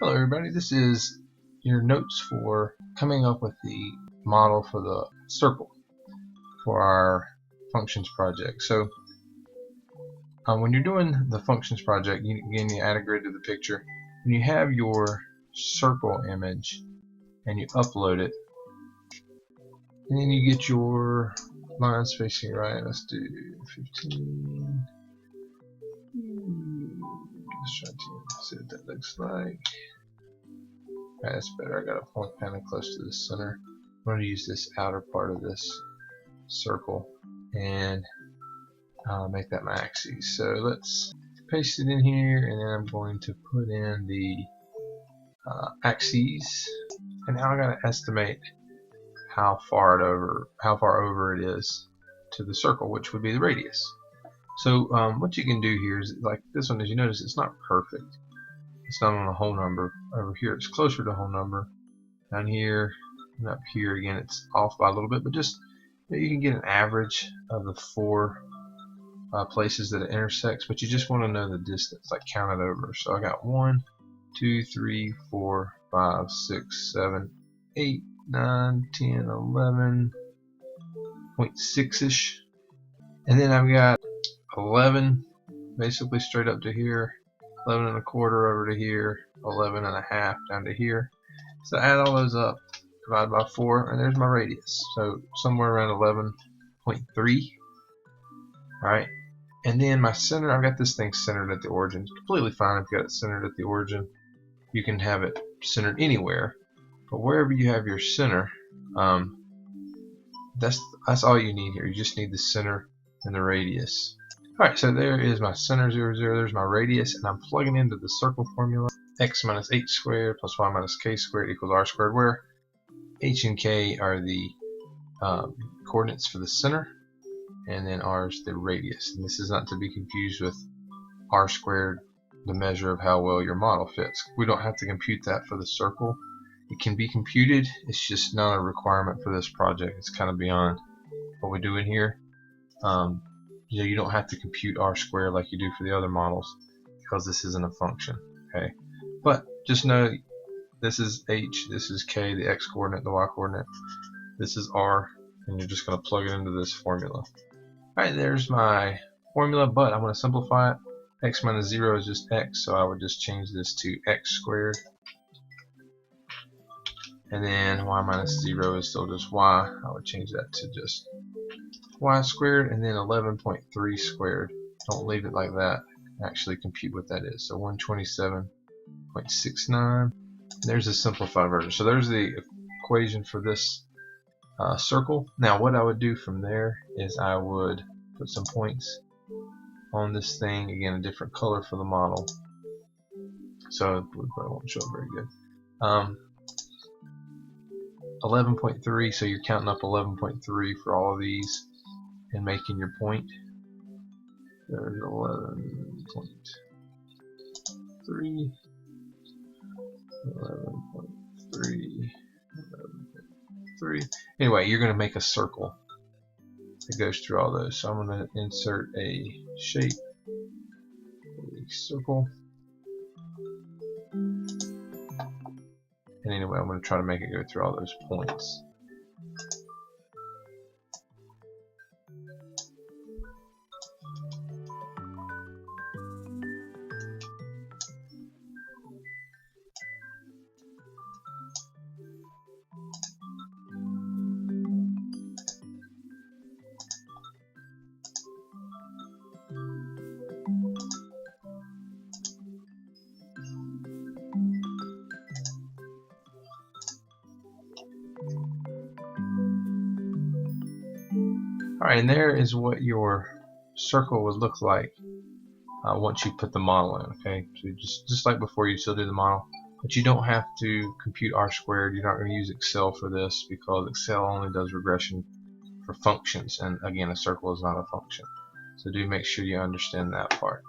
Hello everybody, this is your notes for coming up with the model for the circle for our functions project. So when you're doing the functions project, again you add a grid to the picture. When you have your circle image and you upload it, and then you get your lines facing right. Let's do 15. Let's try to see what that looks like. Alright, that's better. I got a point kind of close to the center. I'm going to use this outer part of this circle and make that my axis. So let's paste it in here, and then I'm going to put in the axes. And now I got to estimate how far over it is to the circle, which would be the radius. So what you can do here is, like this one, as you notice, it's not perfect. It's not on a whole number. Over here it's closer to a whole number. Down here and up here again it's off by a little bit, but just you can get an average of the four places that it intersects, but you just want to know the distance, like count it over. So I got 1, 2, 3, 4, 5, 6, 7, 8, 9, 10, 11.6ish, and then I've got 11 basically straight up to here, 11 and a quarter over to here, 11 and a half down to here. So add all those up, divide by 4, and there's my radius. So somewhere around 11.3. Alright, and then my center, I've got this thing centered at the origin. It's completely fine if you got it centered at the origin. You can have it centered anywhere, but wherever you have your center, that's all you need here. You just need the center and the radius. Alright, so there is my center 0, 0, there's my radius, and I'm plugging into the circle formula. X minus h squared plus y minus k squared equals r squared, where h and k are the coordinates for the center, and then r is the radius. And this is not to be confused with r squared, the measure of how well your model fits. We don't have to compute that for the circle. It can be computed, it's just not a requirement for this project. It's kind of beyond what we do in here. You don't have to compute r squared like you do for the other models, because this isn't a function. Okay, but just know this is h, this is k, the x coordinate, the y coordinate, this is r, and you're just going to plug it into this formula. Alright, there's my formula, but I'm going to simplify it. X minus 0 is just x, so I would just change this to x squared. And then y minus 0 is still just y. I would change that to just y squared, and then 11.3 squared. Don't leave it like that. Actually compute what that is. So 127.69. There's a simplified version. So there's the equation for this circle. Now what I would do from there is I would put some points on this thing. Again, a different color for the model. So it probably won't show up very good. 11.3, so you're counting up 11.3 for all of these and making your point. There's 11.3, 11.3, 11.3. Anyway, you're going to make a circle that goes through all those. So I'm going to insert a shape, a circle. And anyway, I'm going to try to make it go through all those points. Alright, and there is what your circle would look like once you put the model in. Okay, so just like before, you still do the model, but you don't have to compute r squared. You're not going to use Excel for this, because Excel only does regression for functions, and again, a circle is not a function. So do make sure you understand that part.